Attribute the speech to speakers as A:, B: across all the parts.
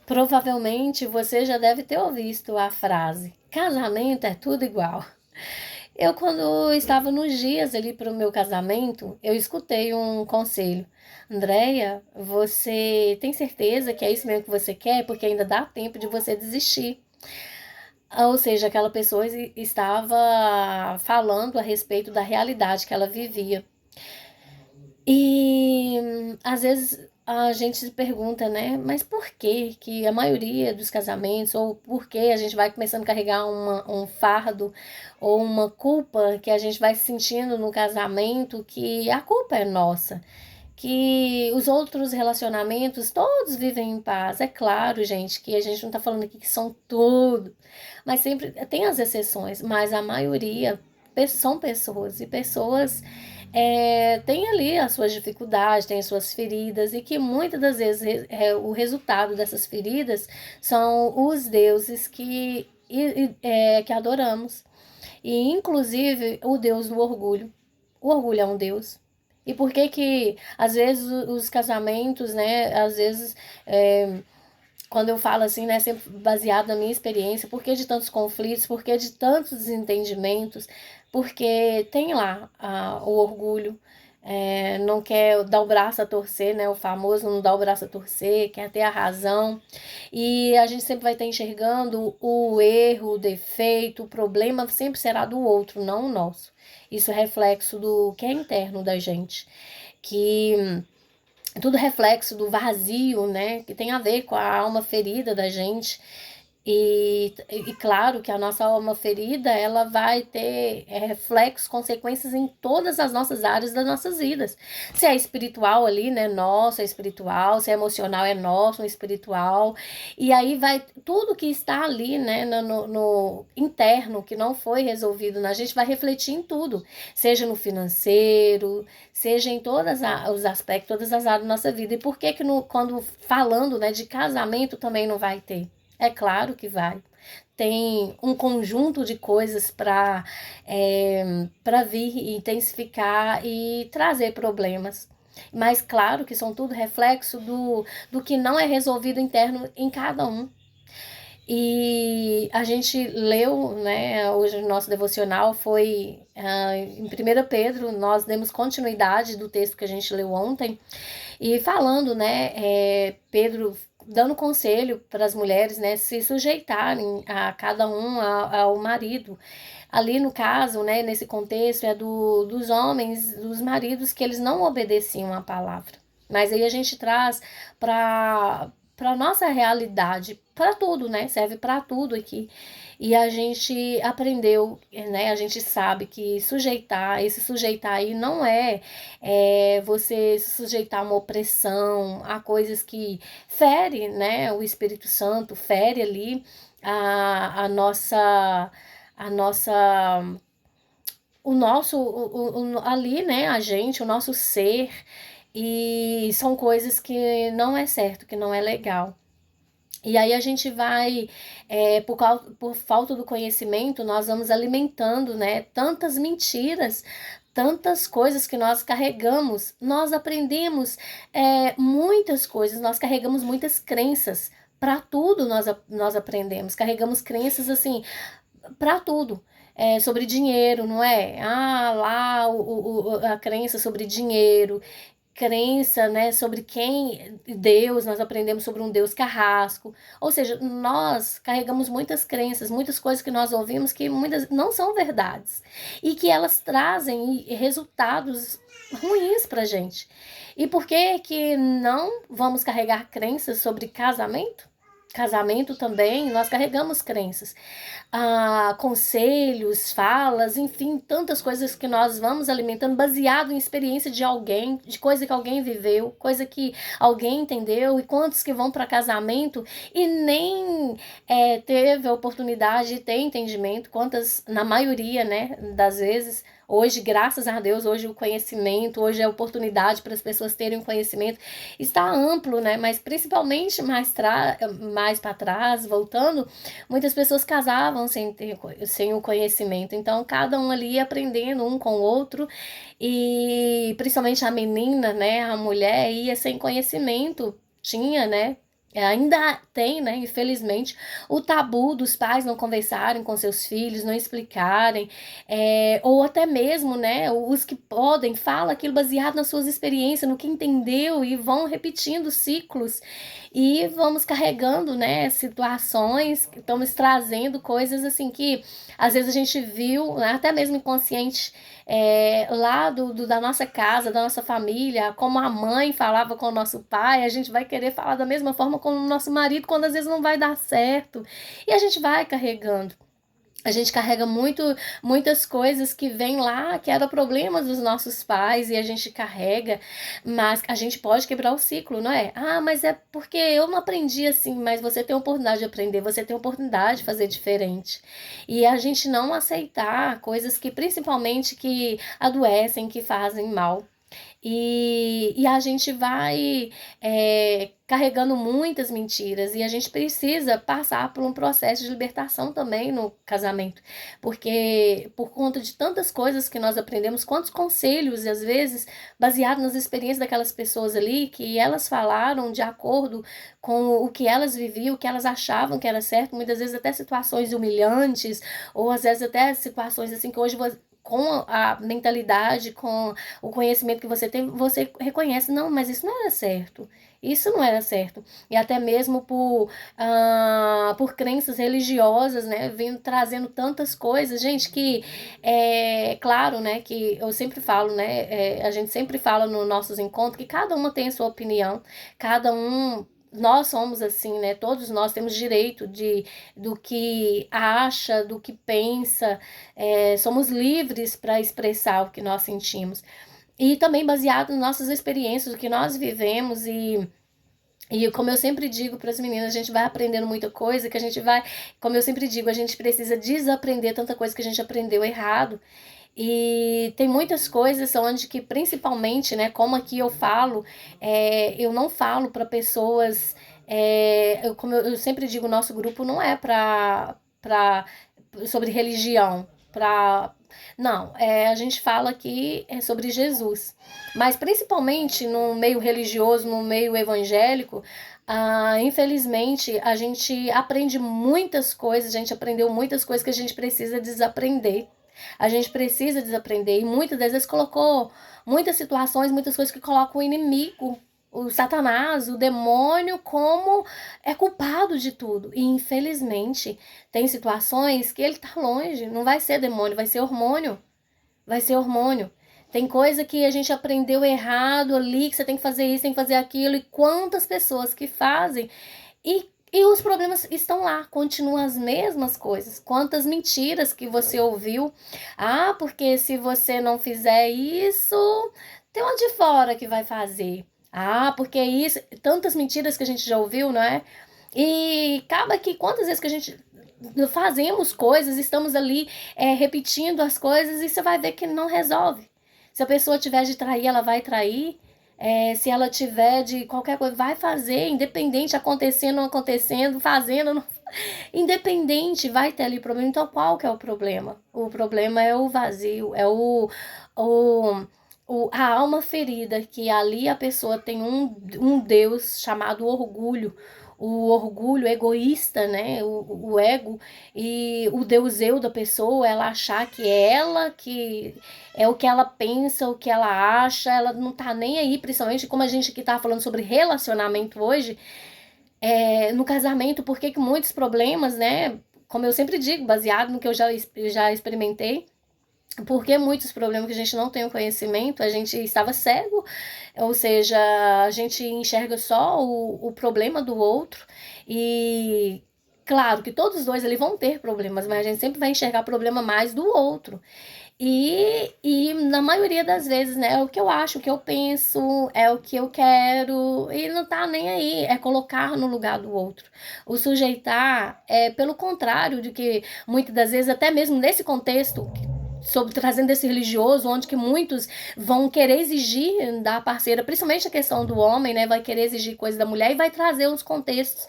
A: Provavelmente você já deve ter ouvido a frase: casamento é tudo igual. Eu, quando estava nos dias ali para o meu casamento, eu escutei um conselho. Andréia, você tem certeza que é isso mesmo que você quer? Porque ainda dá tempo de você desistir. Ou seja, aquela pessoa estava falando a respeito da realidade que ela vivia. E às vezes a gente se pergunta, né? Mas por que a maioria dos casamentos, ou por que a gente vai começando a carregar um fardo ou uma culpa que a gente vai se sentindo no casamento, que a culpa é nossa? Que os outros relacionamentos todos vivem em paz. É claro, gente, que a gente não tá falando aqui que são tudo, mas sempre tem as exceções, mas a maioria são pessoas, e pessoas têm ali as suas dificuldades, têm as suas feridas, e que muitas das vezes o resultado dessas feridas são os deuses que adoramos, e inclusive o Deus do orgulho. O orgulho é um Deus. E por que às vezes os casamentos, né, às vezes, quando eu falo assim, né, sempre baseado na minha experiência, por que de tantos conflitos, por que de tantos desentendimentos? Porque tem lá o orgulho, não quer dar o braço a torcer, né, o famoso não dá o braço a torcer, quer ter a razão, e a gente sempre vai estar enxergando o erro, o defeito, o problema sempre será do outro, não o nosso. Isso é reflexo do que é interno da gente, que é tudo reflexo do vazio, né, que tem a ver com a alma ferida da gente. E claro que a nossa alma ferida, ela vai ter reflexos, consequências em todas as nossas áreas das nossas vidas. Se é espiritual ali, né, nosso é espiritual, se é emocional é nosso, é espiritual. E aí vai, tudo que está ali, né, no interno, que não foi resolvido na gente, vai refletir em tudo. Seja no financeiro, seja em todos os aspectos, todas as áreas da nossa vida. E por que quando falando, né, de casamento também não vai ter? É claro que vai. Tem um conjunto de coisas para vir intensificar e trazer problemas. Mas claro que são tudo reflexo do que não é resolvido interno em cada um. E a gente leu, né, hoje o nosso devocional foi em 1 Pedro, nós demos continuidade do texto que a gente leu ontem, e falando, né, Pedro dando conselho para as mulheres, né, se sujeitarem a cada um ao marido. Ali no caso, né, nesse contexto, é dos homens, dos maridos, que eles não obedeciam à palavra. Mas aí a gente traz para nossa realidade, para tudo, né? Serve para tudo aqui. E a gente aprendeu, né? A gente sabe que esse sujeitar aí não é você se sujeitar a uma opressão, a coisas que fere, né, o Espírito Santo, fere ali a nossa o nosso ali, né, a gente, o nosso ser, e são coisas que não é certo, que não é legal. E aí a gente vai, por falta do conhecimento, nós vamos alimentando, né, tantas mentiras, tantas coisas que nós carregamos. Nós aprendemos muitas coisas, nós carregamos muitas crenças. Para tudo nós aprendemos, carregamos crenças assim, para tudo. Sobre dinheiro, não é? Lá a crença sobre dinheiro, crença, né, sobre quem Deus, nós aprendemos sobre um Deus carrasco. Ou seja, nós carregamos muitas crenças, muitas coisas que nós ouvimos que muitas não são verdades e que elas trazem resultados ruins pra gente. E por que não vamos carregar crenças sobre casamento? Casamento também, nós carregamos crenças, conselhos, falas, enfim, tantas coisas que nós vamos alimentando baseado em experiência de alguém, de coisa que alguém viveu, coisa que alguém entendeu, e quantos que vão para casamento e nem teve a oportunidade de ter entendimento, quantas, na maioria, né, das vezes. Hoje, graças a Deus, hoje o conhecimento, hoje a oportunidade para as pessoas terem um conhecimento está amplo, né? Mas principalmente mais para trás, voltando, muitas pessoas casavam sem o conhecimento. Então, cada um ali ia aprendendo um com o outro, e principalmente a menina, né? A mulher ia sem conhecimento, tinha, né? Ainda tem, né, infelizmente, o tabu dos pais não conversarem com seus filhos, não explicarem, ou até mesmo, né, os que podem, falam aquilo baseado nas suas experiências, no que entendeu, e vão repetindo ciclos, e vamos carregando, né, situações, estamos trazendo coisas assim que às vezes a gente viu, né, até mesmo inconsciente, lá da nossa casa, da nossa família, como a mãe falava com o nosso pai, a gente vai querer falar da mesma forma com o nosso marido, quando às vezes não vai dar certo. E a gente vai carregando. A gente carrega muitas coisas que vêm lá, que eram problemas dos nossos pais, e a gente carrega, mas a gente pode quebrar o ciclo, não é? Ah, mas é porque eu não aprendi assim, mas você tem a oportunidade de aprender, você tem a oportunidade de fazer diferente. E a gente não aceitar coisas que, principalmente, que adoecem, que fazem mal. E a gente vai carregando muitas mentiras, e a gente precisa passar por um processo de libertação também no casamento, porque por conta de tantas coisas que nós aprendemos, quantos conselhos, e às vezes baseado nas experiências daquelas pessoas ali, que elas falaram de acordo com o que elas viviam, o que elas achavam que era certo, muitas vezes até situações humilhantes, ou às vezes até situações assim que hoje com a mentalidade, com o conhecimento que você tem, você reconhece, não, mas isso não era certo. Isso não era certo. E até mesmo por crenças religiosas, né? Vindo trazendo tantas coisas, gente, que é claro, né? Que eu sempre falo, né? A gente sempre fala nos nossos encontros que cada uma tem a sua opinião, cada um. Nós somos assim, né? Todos nós temos direito do que acha, do que pensa, somos livres para expressar o que nós sentimos. E também baseado nas nossas experiências, o que nós vivemos, e como eu sempre digo para as meninas, a gente vai aprendendo muita coisa, que a gente vai, como eu sempre digo, a gente precisa desaprender tanta coisa que a gente aprendeu errado. E tem muitas coisas onde que, principalmente, né, como aqui eu falo, eu não falo para pessoas, como eu sempre digo, o nosso grupo não é sobre religião, não, a gente fala aqui sobre Jesus, mas principalmente no meio religioso, no meio evangélico, infelizmente a gente aprende muitas coisas, a gente aprendeu muitas coisas que a gente precisa desaprender. A gente precisa desaprender, e muitas das vezes colocou muitas situações, muitas coisas que colocam o inimigo, o Satanás, o demônio, como é culpado de tudo. E infelizmente tem situações que ele tá longe, não vai ser demônio, vai ser hormônio. Vai ser hormônio. Tem coisa que a gente aprendeu errado ali, que você tem que fazer isso, tem que fazer aquilo, e quantas pessoas que fazem, e os problemas estão lá, continuam as mesmas coisas. Quantas mentiras que você ouviu. Ah, porque se você não fizer isso, tem uma de fora que vai fazer. Ah, porque isso. Tantas mentiras que a gente já ouviu, não é? E acaba que quantas vezes que a gente fazemos coisas, estamos ali repetindo as coisas, e você vai ver que não resolve. Se a pessoa tiver de trair, ela vai trair. Se ela tiver de qualquer coisa, vai fazer, independente, acontecendo, não acontecendo, fazendo, não... independente, vai ter ali problema. Então, qual que é o problema? O problema é o vazio, é o, a alma ferida, que ali a pessoa tem um Deus chamado orgulho, o orgulho egoísta, né? O ego, e o Deus eu da pessoa, ela achar que é ela, que é o que ela pensa, o que ela acha, ela não tá nem aí, principalmente como a gente aqui tá falando sobre relacionamento hoje, no casamento, porque que muitos problemas, né? Como eu sempre digo, baseado no que eu já experimentei, porque muitos problemas que a gente não tem o conhecimento, a gente estava cego, ou seja, a gente enxerga só o problema do outro, e claro que todos os dois ali vão ter problemas, mas a gente sempre vai enxergar o problema mais do outro. E na maioria das vezes, né, é o que eu acho, o que eu penso, é o que eu quero, e não tá nem aí, é colocar no lugar do outro. O sujeitar é pelo contrário de que muitas das vezes, até mesmo nesse contexto, sobre trazendo esse religioso, onde que muitos vão querer exigir da parceira, principalmente a questão do homem, né? Vai querer exigir coisa da mulher e vai trazer uns contextos.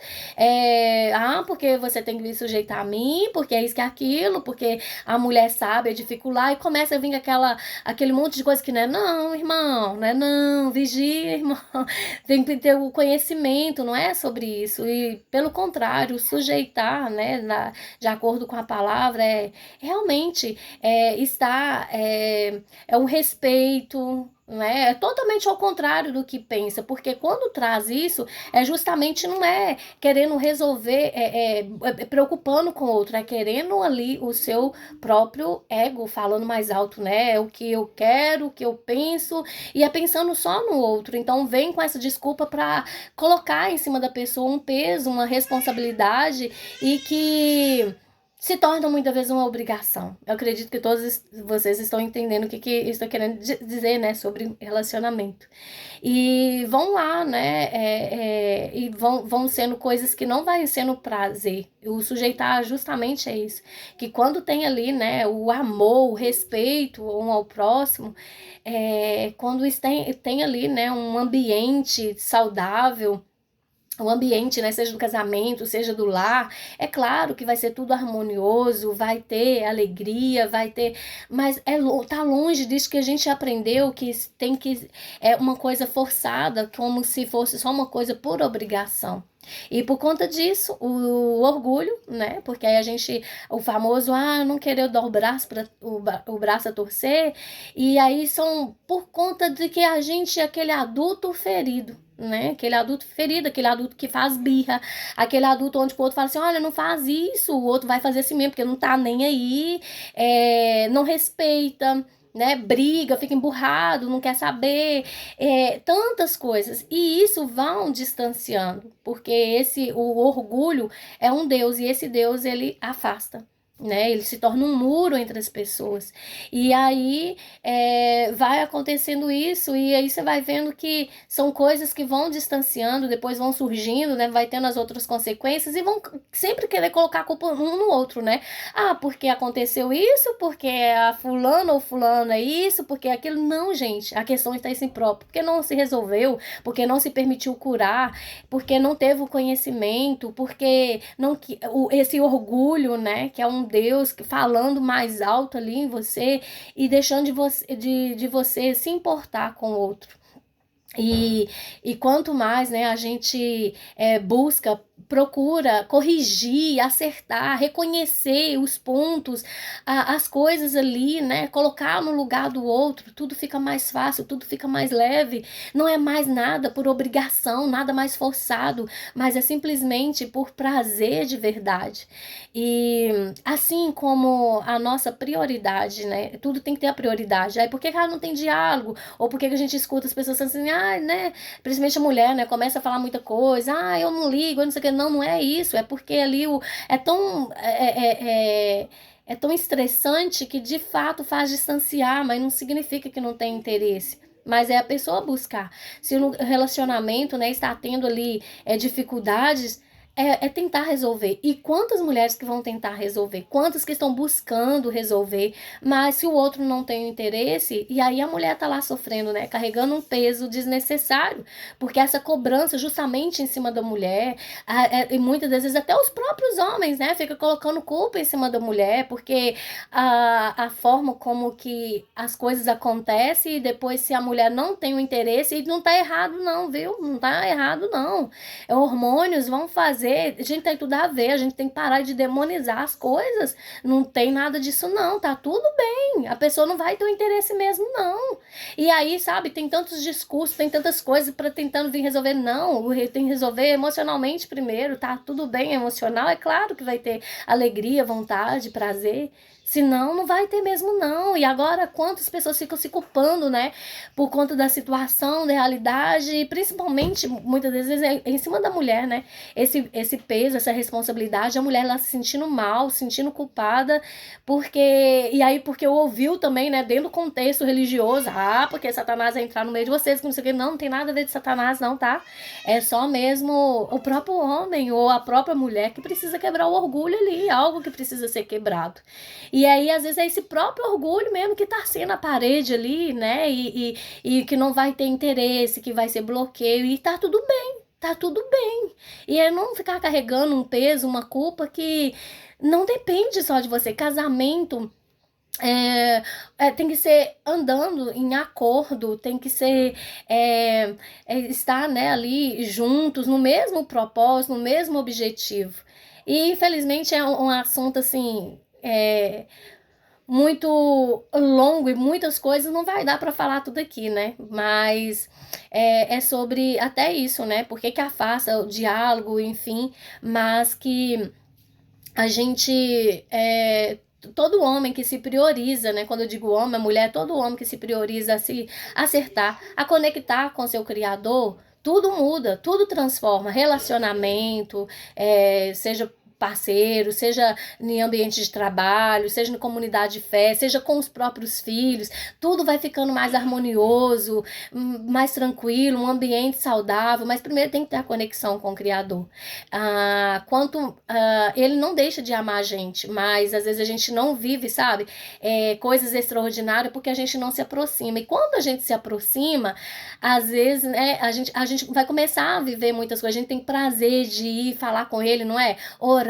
A: Porque você tem que me sujeitar a mim, porque é isso que é aquilo, porque a mulher sabe dificultar, e começa a vir aquele monte de coisa que não é não, irmão, não é não, vigia, irmão. Tem que ter o conhecimento, não é sobre isso. E, pelo contrário, sujeitar, né, de acordo com a palavra, realmente é um respeito, né? É totalmente ao contrário do que pensa, porque quando traz isso, justamente não é querendo resolver, preocupando com o outro, é querendo ali o seu próprio ego, falando mais alto, né? É o que eu quero, o que eu penso, e é pensando só no outro. Então vem com essa desculpa para colocar em cima da pessoa um peso, uma responsabilidade, e que se torna muitas vezes uma obrigação. Eu acredito que todos vocês estão entendendo o que eu estou querendo dizer, né, sobre relacionamento. E vão lá, né, e vão sendo coisas que não vai sendo prazer. O sujeitar justamente é isso. Que quando tem ali, né, o amor, o respeito um ao próximo, quando tem ali, né, um ambiente saudável, o ambiente, né, seja do casamento, seja do lar, é claro que vai ser tudo harmonioso, vai ter alegria, vai ter, mas tá longe disso que a gente aprendeu, que tem que uma coisa forçada, como se fosse só uma coisa por obrigação. E por conta disso, o orgulho, né? Porque aí o famoso, não querer dar o braço a torcer, e aí são por conta de que a gente é aquele adulto ferido, né? Aquele adulto ferido, aquele adulto que faz birra, aquele adulto onde o outro fala assim, olha, não faz isso, o outro vai fazer assim mesmo, porque não tá nem aí, não respeita, né, briga, fica emburrado, não quer saber, tantas coisas, e isso vão distanciando, porque o orgulho é um Deus, e esse Deus, ele afasta, né, ele se torna um muro entre as pessoas, e aí vai acontecendo isso, e aí você vai vendo que são coisas que vão distanciando, depois vão surgindo, né, vai tendo as outras consequências, e vão sempre querer colocar a culpa um no outro, né, porque aconteceu isso, porque a fulana ou fulano é isso, porque aquilo, não, gente, a questão está em si próprio, porque não se resolveu, porque não se permitiu curar, porque não teve o conhecimento, porque esse orgulho, né, que é um Deus falando mais alto ali em você e deixando de você se importar com o outro. E quanto mais, né, a gente procura corrigir, acertar, reconhecer os pontos, as coisas ali, né, colocar no lugar do outro, tudo fica mais fácil, tudo fica mais leve, não é mais nada por obrigação, nada mais forçado, mas é simplesmente por prazer de verdade. E assim como a nossa prioridade, né, tudo tem que ter a prioridade. Aí por que não tem diálogo? Ou por que a gente escuta as pessoas assim, né, principalmente a mulher, né, começa a falar muita coisa, eu não ligo, eu não sei o que, não é isso, é porque ali é tão estressante que de fato faz distanciar, mas não significa que não tem interesse. Mas é a pessoa buscar. Se no relacionamento, né, está tendo ali dificuldades, tentar resolver. E quantas mulheres que vão tentar resolver? Quantas que estão buscando resolver? Mas se o outro não tem interesse, e aí a mulher tá lá sofrendo, né? Carregando um peso desnecessário. Porque essa cobrança justamente em cima da mulher, e muitas vezes até os próprios homens, né? Fica colocando culpa em cima da mulher, porque a forma como que as coisas acontecem, e depois se a mulher não tem o interesse, e não tá errado não, viu? Não tá errado não. Hormônios vão fazer, a gente tem tudo a ver, a gente tem que parar de demonizar as coisas, não tem nada disso não, tá tudo bem, a pessoa não vai ter o interesse mesmo não. E aí, sabe, tem tantos discursos, tem tantas coisas para tentando vir resolver, não, tem que resolver emocionalmente primeiro, tá tudo bem emocional, é claro que vai ter alegria, vontade, prazer, senão não vai ter mesmo não. E agora quantas pessoas ficam se culpando, né, por conta da situação, da realidade, e principalmente muitas vezes em cima da mulher, né, esse peso, essa responsabilidade, a mulher lá se sentindo mal, se sentindo culpada, porque ouviu também, né, dentro do contexto religioso, porque Satanás vai entrar no meio de vocês, que não sei o que, não tem nada a ver de Satanás não, tá? É só mesmo o próprio homem ou a própria mulher que precisa quebrar o orgulho ali, algo que precisa ser quebrado. E aí, às vezes, é esse próprio orgulho mesmo que tá sendo a parede ali, né, e que não vai ter interesse, que vai ser bloqueio, e tá tudo bem. Tá tudo bem. E é não ficar carregando um peso, uma culpa que não depende só de você. Casamento tem que ser andando em acordo, tem que ser estar, né, ali juntos no mesmo propósito, no mesmo objetivo. E infelizmente é um assunto assim muito longo e muitas coisas não vai dar para falar tudo aqui, né? Mas é sobre até isso, né? Por que afasta o diálogo, enfim, mas que a gente todo homem que se prioriza, né? Quando eu digo homem, a mulher, todo homem que se prioriza a se acertar, a conectar com seu Criador, tudo muda, tudo transforma. Relacionamento, seja parceiro, seja em ambiente de trabalho, seja na comunidade de fé, seja com os próprios filhos, tudo vai ficando mais harmonioso, mais tranquilo, um ambiente saudável, mas primeiro tem que ter a conexão com o Criador. Ele não deixa de amar a gente, mas às vezes a gente não vive, sabe, coisas extraordinárias porque a gente não se aproxima. E quando a gente se aproxima, às vezes, né, a gente vai começar a viver muitas coisas. A gente tem prazer de ir falar com ele, não é? Orar,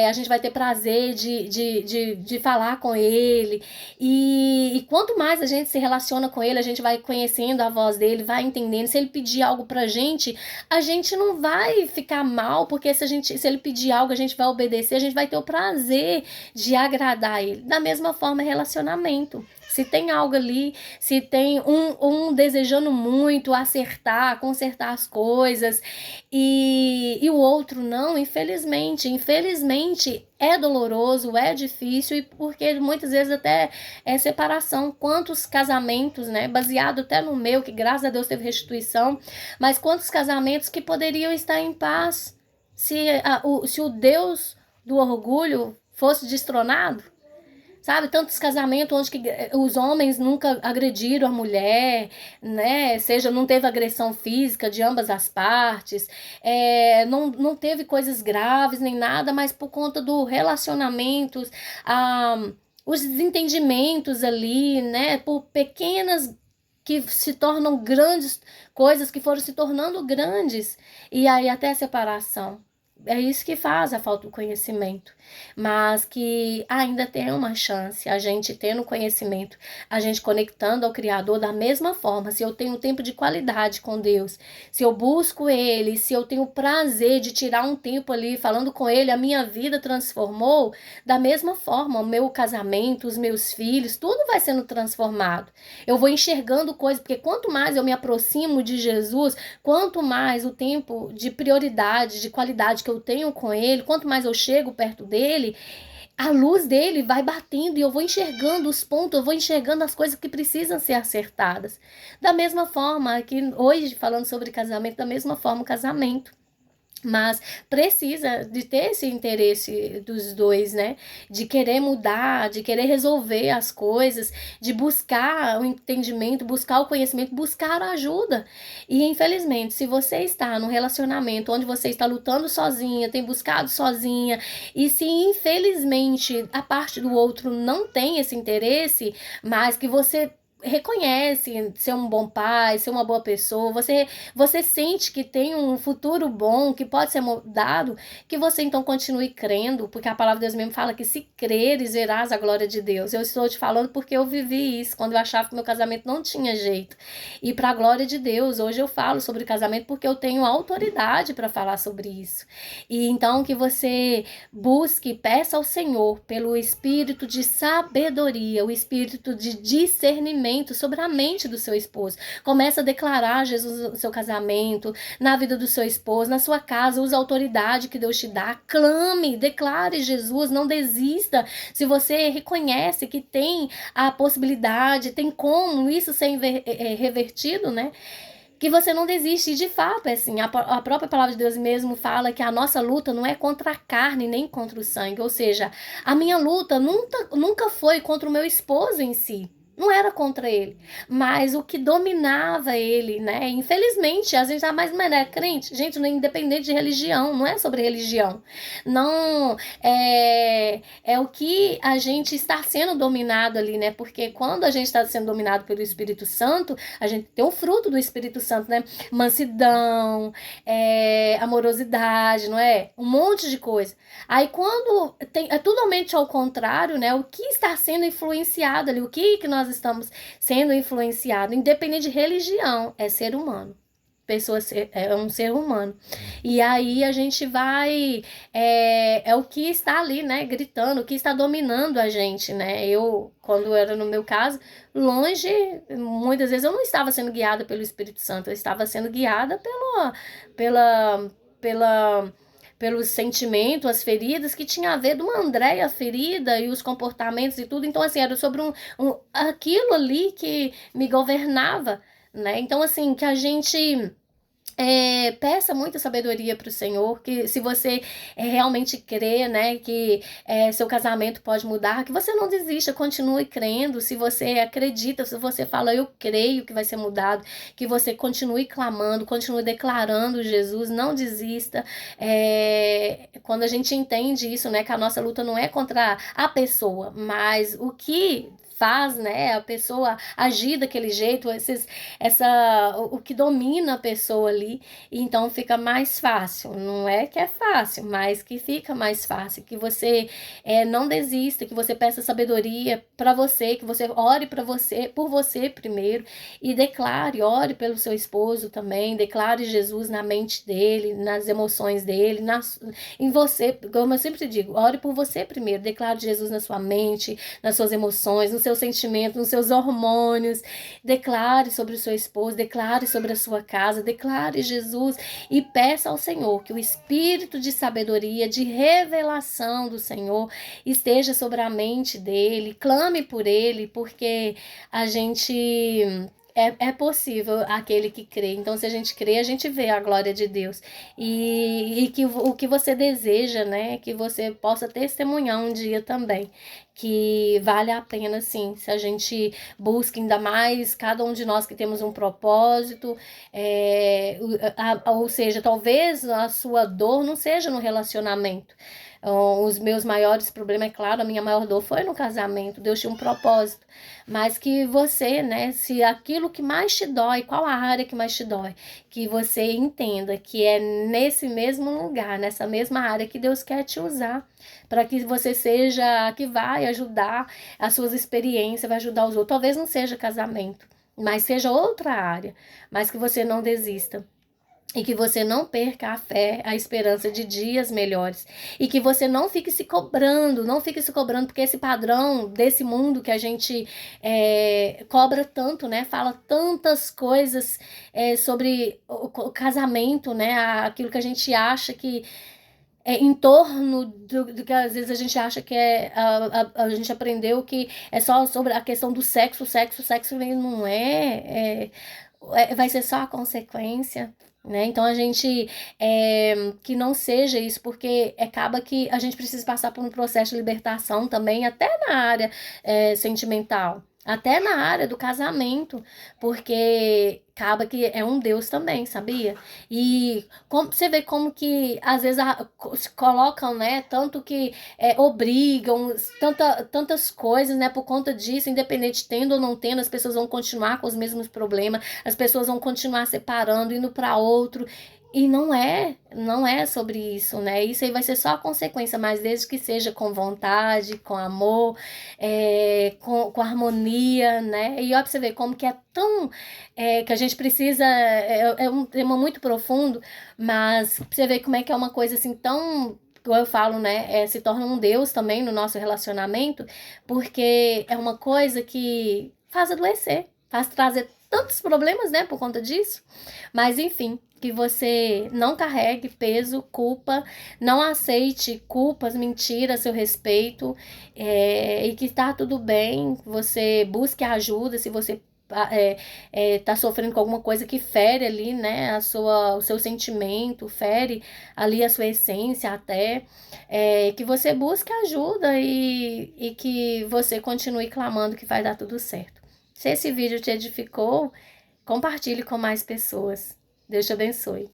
A: a gente vai ter prazer de falar com ele. E quanto mais a gente se relaciona com ele, a gente vai conhecendo a voz dele, vai entendendo. Se ele pedir algo pra gente, a gente não vai ficar mal, porque se ele pedir algo, a gente vai obedecer, a gente vai ter o prazer de agradar ele. Da mesma forma, relacionamento. Se tem algo ali, se tem um desejando muito acertar, consertar as coisas e o outro não, infelizmente é doloroso, é difícil, e porque muitas vezes até é separação. Quantos casamentos, né, baseado até no meu, que graças a Deus teve restituição, mas quantos casamentos que poderiam estar em paz se o Deus do orgulho fosse destronado? Sabe, tantos casamentos onde que os homens nunca agrediram a mulher, né? Seja, não teve agressão física de ambas as partes, não teve coisas graves nem nada, mas por conta do relacionamentos, os desentendimentos ali, né? Por pequenas que se tornam grandes coisas que foram se tornando grandes, e aí até a separação. É isso que faz a falta do conhecimento, mas que ainda tem uma chance, a gente tendo conhecimento, a gente conectando ao Criador da mesma forma. Se eu tenho tempo de qualidade com Deus, se eu busco Ele, se eu tenho prazer de tirar um tempo ali falando com Ele, a minha vida transformou, da mesma forma, o meu casamento, os meus filhos, tudo vai sendo transformado. Eu vou enxergando coisas, porque quanto mais eu me aproximo de Jesus, quanto mais o tempo de prioridade, de qualidade que eu tenho com ele, quanto mais eu chego perto dele, a luz dele vai batendo e eu vou enxergando os pontos, eu vou enxergando as coisas que precisam ser acertadas. Da mesma forma que hoje, falando sobre casamento, da mesma forma o casamento. Mas precisa de ter esse interesse dos dois, né? De querer mudar, de querer resolver as coisas, de buscar o entendimento, buscar o conhecimento, buscar a ajuda. E infelizmente, se você está num relacionamento onde você está lutando sozinha, tem buscado sozinha, e se infelizmente a parte do outro não tem esse interesse, mas que você reconhece ser um bom pai, ser uma boa pessoa, você sente que tem um futuro bom, que pode ser mudado, que você então continue crendo, porque a palavra de Deus mesmo fala que se creres, verás a glória de Deus. Eu estou te falando porque eu vivi isso, quando eu achava que meu casamento não tinha jeito. E para a glória de Deus, hoje eu falo sobre casamento porque eu tenho autoridade para falar sobre isso. E então que você busque, peça ao Senhor pelo espírito de sabedoria, o espírito de discernimento sobre a mente do seu esposo. Começa a declarar Jesus no seu casamento, na vida do seu esposo, na sua casa, use a autoridade que Deus te dá, clame, declare Jesus, não desista. Se você reconhece que tem a possibilidade, tem como isso ser revertido, né? que você não desiste. E de fato, assim, a própria palavra de Deus mesmo fala que a nossa luta não é contra a carne nem contra o sangue. Ou seja, a minha luta nunca foi contra o meu esposo em si. Não era contra ele, mas o que dominava ele, né? Infelizmente, a gente tá mais não é crente, gente, não é independente de religião, não é sobre religião. Não é o que a gente está sendo dominado ali, né? Porque quando a gente está sendo dominado pelo Espírito Santo, a gente tem o fruto do Espírito Santo, né? Mansidão, amorosidade, não é? Um monte de coisa. Aí quando é totalmente ao contrário, né? O que está sendo influenciado ali, o que nós estamos sendo influenciados, independente de religião, é ser humano. Pessoa é um ser humano. E aí a gente vai. É o que está ali, né? Gritando, o que está dominando a gente, né? Quando era no meu caso, longe, muitas vezes eu não estava sendo guiada pelo Espírito Santo, eu estava sendo guiada pela, pela pelos sentimentos, as feridas, que tinha a ver de uma Andréia ferida e os comportamentos e tudo. Então, assim, era sobre aquilo ali que me governava, né? Então, assim, que a gente peça muita sabedoria para o Senhor, que se você realmente crê, né, que seu casamento pode mudar, que você não desista, continue crendo. Se você acredita, se você fala, eu creio que vai ser mudado, que você continue clamando, continue declarando Jesus, não desista. Quando a gente entende isso, né, que a nossa luta não é contra a pessoa, mas o que faz, né, a pessoa agir daquele jeito, o que domina a pessoa ali, e então fica mais fácil. Não é que é fácil, mas que fica mais fácil, que você não desista, que você peça sabedoria para você, que você ore para você, por você primeiro, e ore pelo seu esposo também, declare Jesus na mente dele, nas emoções dele, em você, como eu sempre digo, ore por você primeiro, declare Jesus na sua mente, nas suas emoções, nos seus sentimentos, nos seus hormônios. Declare sobre o seu esposo, declare sobre a sua casa, declare Jesus e peça ao Senhor que o espírito de sabedoria, de revelação do Senhor esteja sobre a mente dele. Clame por ele, porque a gente é possível aquele que crê. Então, se a gente crê, a gente vê a glória de Deus. E que o que você deseja, né? Que você possa testemunhar um dia também. Que vale a pena, sim, se a gente busca ainda mais, cada um de nós que temos um propósito, ou seja, talvez a sua dor não seja no relacionamento. Os meus maiores problemas, é claro, a minha maior dor foi no casamento, Deus tinha um propósito, mas que você, né, se aquilo que mais te dói, qual a área que mais te dói, que você entenda que é nesse mesmo lugar, nessa mesma área que Deus quer te usar, para que você seja, que vai ajudar as suas experiências, vai ajudar os outros, talvez não seja casamento, mas seja outra área, mas que você não desista. E que você não perca a fé, a esperança de dias melhores. E que você não fique se cobrando, porque esse padrão desse mundo que a gente cobra tanto, né? Fala tantas coisas sobre o casamento, né? Aquilo que a gente acha que em torno do que às vezes a gente acha que a gente aprendeu que é só sobre a questão do sexo, sexo não vai ser só a consequência, né? Então a gente que não seja isso, porque acaba que a gente precisa passar por um processo de libertação também, até na área sentimental. Até na área do casamento, porque acaba que é um Deus também, sabia? E você vê como que às vezes se colocam, né? Tanto que obrigam, tantas coisas, né? Por conta disso, independente tendo ou não tendo, as pessoas vão continuar com os mesmos problemas, as pessoas vão continuar separando, indo para outro. E não é sobre isso, né? Isso aí vai ser só a consequência, mas desde que seja com vontade, com amor, com harmonia, né? E ó, pra você ver como que é tão... que a gente precisa... É um tema muito profundo, mas pra você ver como é que é uma coisa assim tão... Como eu falo, né? Se torna um Deus também no nosso relacionamento, porque é uma coisa que faz adoecer, faz trazer tantos problemas, né? Por conta disso. Mas, enfim, que você não carregue peso, culpa, não aceite culpas, mentiras a seu respeito, e que tá tudo bem, você busque ajuda se você tá sofrendo com alguma coisa que fere ali, né, o seu sentimento, fere ali a sua essência até, que você busque ajuda e que você continue clamando que vai dar tudo certo. Se esse vídeo te edificou, compartilhe com mais pessoas. Deus te abençoe.